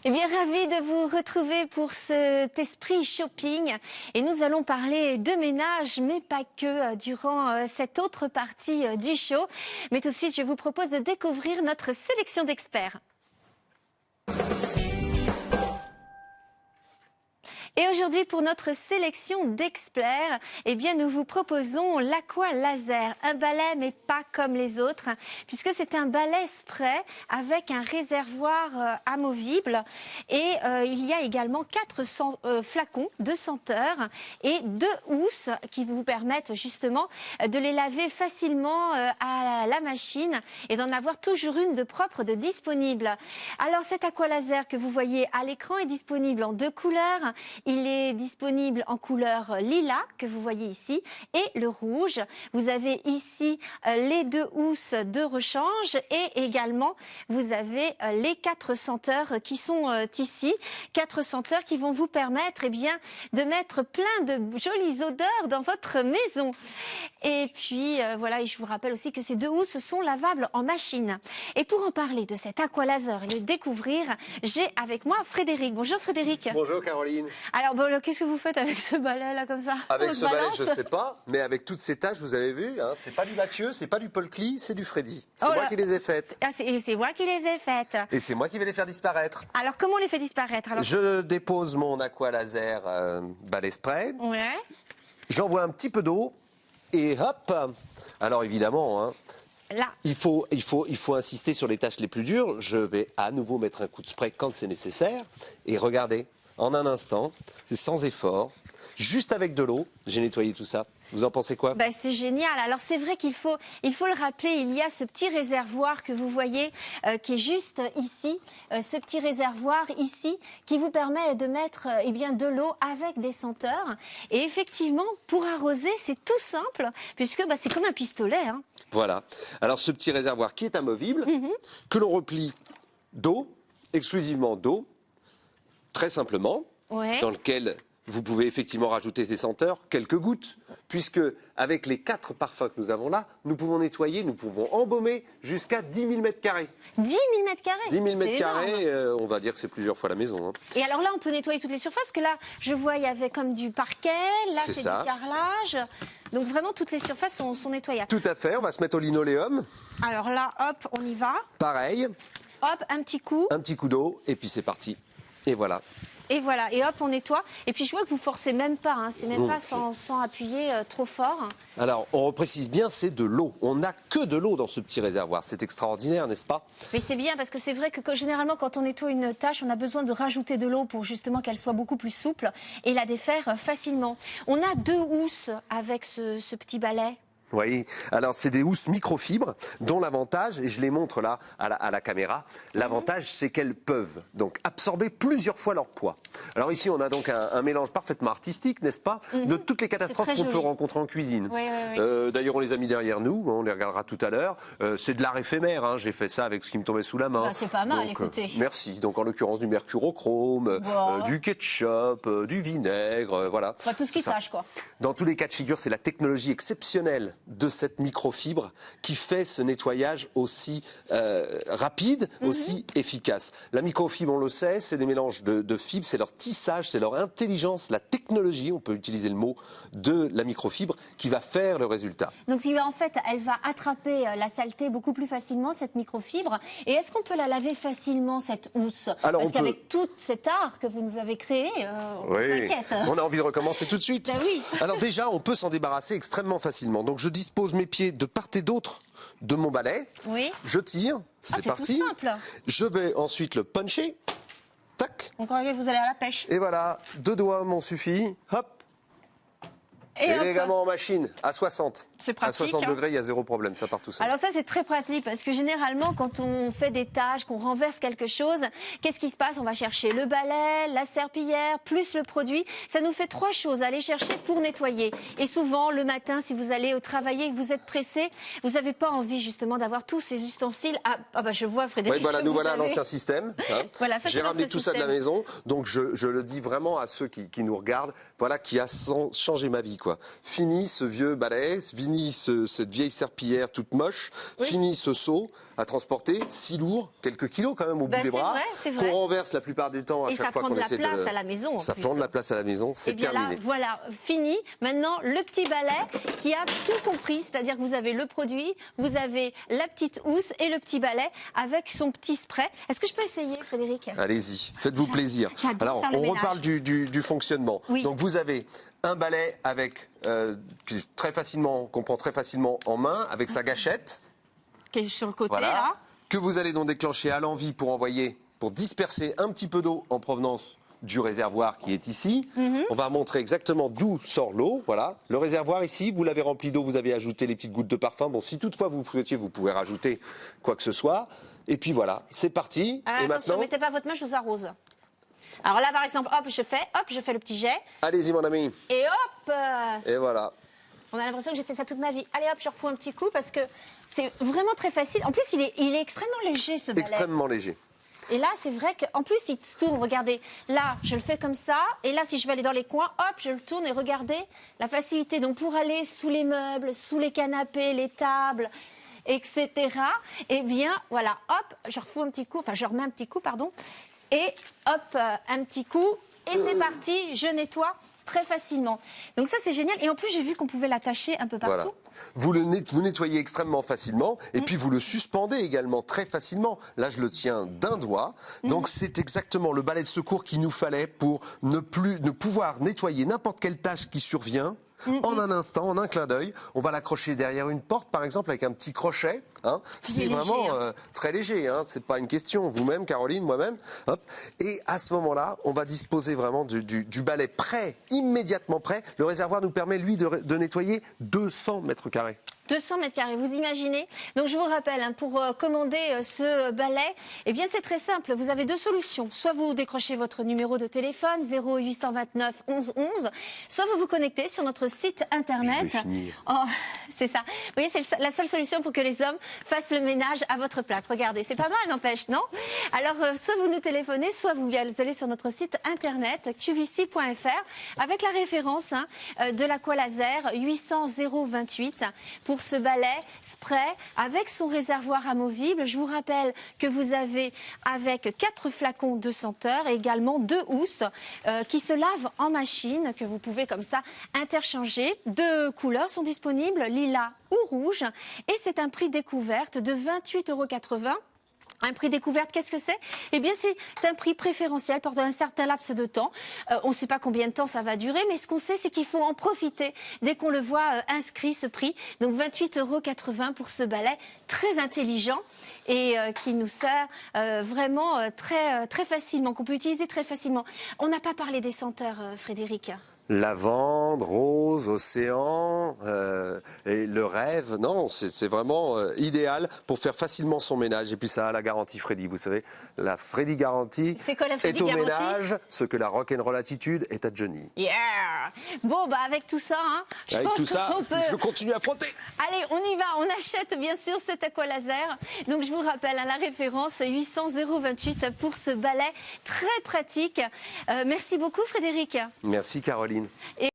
Eh bien, ravi de vous retrouver pour cet esprit shopping. Et nous allons parler de ménage, mais pas que, durant cette autre partie du show. Mais tout de suite, je vous propose de découvrir notre sélection d'experts. Et aujourd'hui, pour notre sélection d'experts, eh bien, nous vous proposons l'Aqua Laser. Un balai, mais pas comme les autres, puisque c'est un balai spray avec un réservoir amovible. Et il y a également 400 flacons de senteurs et 2 housses qui vous permettent justement de les laver facilement à la machine et d'en avoir toujours une de propre, de disponible. Alors, cet Aqua Laser que vous voyez à l'écran est disponible en 2 couleurs. Il est disponible en couleur lilas, que vous voyez ici, et le rouge. Vous avez ici les 2 housses de rechange et également, vous avez les 4 senteurs qui sont ici. 4 senteurs qui vont vous permettre de mettre plein de jolies odeurs dans votre maison. Et puis, voilà, et je vous rappelle aussi que ces 2 housses sont lavables en machine. Et pour en parler de cet Aqua Laser et le découvrir, j'ai avec moi Frédéric. Bonjour Frédéric. Bonjour Caroline. Alors, qu'est-ce que vous faites avec ce balai là comme ça? Avec ce balai, je ne sais pas, mais avec toutes ces tâches, vous avez vu, hein, c'est pas du Mathieu, c'est pas du Paul Klee, c'est du Freddy. C'est moi qui les ai faites. Ah, c'est moi qui les ai faites. Et c'est moi qui vais les faire disparaître. Alors, comment on les fait disparaître alors? Je dépose mon Aqua Laser balai spray. Ouais. J'envoie un petit peu d'eau et hop. Alors évidemment, hein, Là. il faut insister sur les tâches les plus dures. Je vais à nouveau mettre un coup de spray quand c'est nécessaire. Et regardez, en un instant, c'est sans effort, juste avec de l'eau, j'ai nettoyé tout ça. Vous en pensez quoi? C'est génial. Alors c'est vrai qu'il faut le rappeler, il y a ce petit réservoir que vous voyez qui est juste ici, ce petit réservoir ici qui vous permet de mettre de l'eau avec des senteurs. Et effectivement, pour arroser, c'est tout simple puisque c'est comme un pistolet. Hein. Voilà. Alors ce petit réservoir qui est amovible, que l'on replie d'eau, exclusivement d'eau, très simplement, Ouais. dans lequel vous pouvez effectivement rajouter des senteurs, quelques gouttes, puisque avec les 4 parfums que nous avons là, nous pouvons nettoyer, nous pouvons embaumer jusqu'à 10 000 mètres carrés. 10 000 mètres carrés 10 000 mètres C'est carrés, énorme. on va dire que c'est plusieurs fois la maison. Hein. Et alors là, on peut nettoyer toutes les surfaces, parce que là, je vois, il y avait comme du parquet, là, C'est c'est ça. du carrelage. Donc vraiment, toutes les surfaces sont nettoyables. Tout à fait, on va se mettre au linoléum. Alors là, hop, on y va. Pareil, Hop, un petit coup. un petit coup d'eau, et puis c'est parti. Et voilà. Et voilà, et hop, on nettoie. Et puis je vois que vous forcez même pas, hein, c'est même Non. pas sans appuyer trop fort. Alors, on reprécise bien, c'est de l'eau. On n'a que de l'eau dans ce petit réservoir. C'est extraordinaire, n'est-ce pas? Mais c'est bien parce que c'est vrai que généralement quand on nettoie une tâche, on a besoin de rajouter de l'eau pour justement qu'elle soit beaucoup plus souple et la défaire facilement. On a 2 housses avec ce petit balai. Oui, alors c'est des housses microfibres dont l'avantage, et je les montre là à la caméra, l'avantage c'est qu'elles peuvent donc absorber plusieurs fois leur poids. Alors ici on a donc un mélange parfaitement artistique, n'est-ce pas, de toutes les catastrophes très qu'on peut joli. rencontrer en cuisine. Oui, oui, oui. D'ailleurs on les a mis derrière nous, on les regardera tout à l'heure. C'est de l'art éphémère, hein. J'ai fait ça avec ce qui me tombait sous la main. C'est pas mal, Donc, écoutez. merci, donc en l'occurrence du mercurochrome, Bon. du ketchup, du vinaigre, voilà. Enfin, tout ce qui Ça. sache, quoi. Dans tous les cas de figure, c'est la technologie exceptionnelle de cette microfibre qui fait ce nettoyage aussi rapide, aussi efficace. La microfibre, on le sait, c'est des mélanges de fibres, c'est leur tissage, c'est leur intelligence, la technologie, on peut utiliser le mot, de la microfibre qui va faire le résultat. Donc en fait, elle va attraper la saleté beaucoup plus facilement, cette microfibre. Et est-ce qu'on peut la laver facilement, cette housse? Alors, Parce on peut. qu'avec tout cet art que vous nous avez créé, on s'inquiète. On a envie de recommencer tout de suite. Ben oui. Alors déjà, on peut s'en débarrasser extrêmement facilement. Donc je dispose mes pieds de part et d'autre de mon balai. Oui. Je tire, c'est c'est parti. tout simple. Je vais ensuite le puncher. Tac. Donc en fait, vous allez à la pêche. Et voilà, 2 doigts m'ont suffi. Hop. Et hop. élégamment en machine, à 60. C'est À pratique, 60 hein. degrés, il y a 0 problème, ça part tout seul. Alors ça, c'est très pratique parce que généralement, quand on fait des tâches, qu'on renverse quelque chose, qu'est-ce qui se passe? On va chercher le balai, la serpillière, plus le produit. Ça nous fait 3 choses à aller chercher pour nettoyer. Et souvent, le matin, si vous allez au travail et que vous êtes pressé, vous n'avez pas envie justement d'avoir tous ces ustensiles. Je vois Frédéric. Oui, voilà, que nous vous voilà à avez. l'ancien système. Hein. Voilà, ça, J'ai c'est ramené l'ancien tout ça de la système. maison, donc je le dis vraiment à ceux qui nous regardent, voilà, qui a changé ma vie, quoi. Fini ce vieux balai, fini cette vieille serpillière toute moche, fini ce seau à transporter, si lourd, quelques kilos quand même au bout des bras, qu'on renverse la plupart du temps à chaque fois qu'on essaie de... Et ça prend de la place à la maison. Ça prend de la place à la maison, c'est terminé. Là, voilà, fini. Maintenant, le petit balai qui a tout compris, c'est-à-dire que vous avez le produit, vous avez la petite housse et le petit balai avec son petit spray. Est-ce que je peux essayer, Frédéric? Allez-y, faites-vous plaisir. Alors, on reparle du fonctionnement. Oui. Donc, vous avez un balai avec qu'on prend très facilement en main, avec sa gâchette. Qui est sur le côté, voilà, là. Que vous allez donc déclencher à l'envie pour disperser un petit peu d'eau en provenance du réservoir qui est ici. On va montrer exactement d'où sort l'eau. Voilà, le réservoir ici, vous l'avez rempli d'eau, vous avez ajouté les petites gouttes de parfum. Bon, si toutefois vous souhaitiez, vous pouvez rajouter quoi que ce soit. Et puis voilà, c'est parti. Et attention, maintenant, mettez pas votre main, je vous arrose. Alors là, par exemple, hop, je fais le petit jet. Allez-y, mon ami. Et hop Et voilà. On a l'impression que j'ai fait ça toute ma vie. Allez hop, je refous un petit coup parce que c'est vraiment très facile. En plus, il est extrêmement léger, ce balai. Extrêmement léger. Et là, c'est vrai qu'en plus, il se tourne. Regardez, là, je le fais comme ça. Et là, si je vais aller dans les coins, hop, je le tourne. Et regardez la facilité. Donc, pour aller sous les meubles, sous les canapés, les tables, etc. Eh bien, voilà, hop, je refous un petit coup. Enfin, je remets un petit coup, pardon. Et hop, un petit coup. Et c'est parti, je nettoie très facilement. Donc ça, c'est génial. Et en plus, j'ai vu qu'on pouvait l'attacher un peu partout. Voilà. Vous nettoyez extrêmement facilement et puis vous le suspendez également très facilement. Là, je le tiens d'un doigt. Donc, c'est exactement le balai de secours qu'il nous fallait pour ne pouvoir nettoyer n'importe quelle tâche qui survient. En un instant, en un clin d'œil, on va l'accrocher derrière une porte, par exemple, avec un petit crochet. Hein. C'est vraiment très léger. Hein. C'est pas une question. Vous-même, Caroline, moi-même. Hop. Et à ce moment-là, on va disposer vraiment du balai prêt, immédiatement prêt. Le réservoir nous permet, lui, de nettoyer 200 mètres carrés. 200 mètres carrés, vous imaginez? Donc je vous rappelle, hein, pour commander ce balai, eh bien c'est très simple. Vous avez deux solutions. Soit vous décrochez votre numéro de téléphone 0829 11 11, soit vous vous connectez sur notre site internet. Oh, c'est ça. Vous voyez, c'est la seule solution pour que les hommes fassent le ménage à votre place. Regardez, c'est pas mal, n'empêche, non? Alors, soit vous nous téléphonez, soit vous allez sur notre site internet qvc.fr avec la référence de l'Aqualaser 800 028 pour ce balai spray avec son réservoir amovible. Je vous rappelle que vous avez avec 4 flacons de senteur et également 2 housses qui se lavent en machine, que vous pouvez comme ça interchanger. 2 couleurs sont disponibles, lilas ou rouge, et c'est un prix découverte de 28,80 €. Un prix découverte, qu'est-ce que c'est? Eh bien, c'est un prix préférentiel pendant un certain laps de temps. On ne sait pas combien de temps ça va durer, mais ce qu'on sait, c'est qu'il faut en profiter dès qu'on le voit inscrit, ce prix. Donc, 28,80 € pour ce balai très intelligent et qui nous sert vraiment très facilement, qu'on peut utiliser très facilement. On n'a pas parlé des senteurs, Frédéric. Lavande, rose, océan, et le rêve. Non, c'est vraiment idéal pour faire facilement son ménage. Et puis ça a la garantie Freddy, vous savez. La Freddy Garantie est au ménage ce que la Rock'n'Roll Attitude est à Johnny. Yeah. Bon, bah avec tout ça, hein, je pense qu'on peut... je continue à frotter. Allez, on y va. On achète bien sûr cet Aqualaser. Donc je vous rappelle la référence 800 028 pour ce balai très pratique. Merci beaucoup, Frédéric. Merci, Caroline.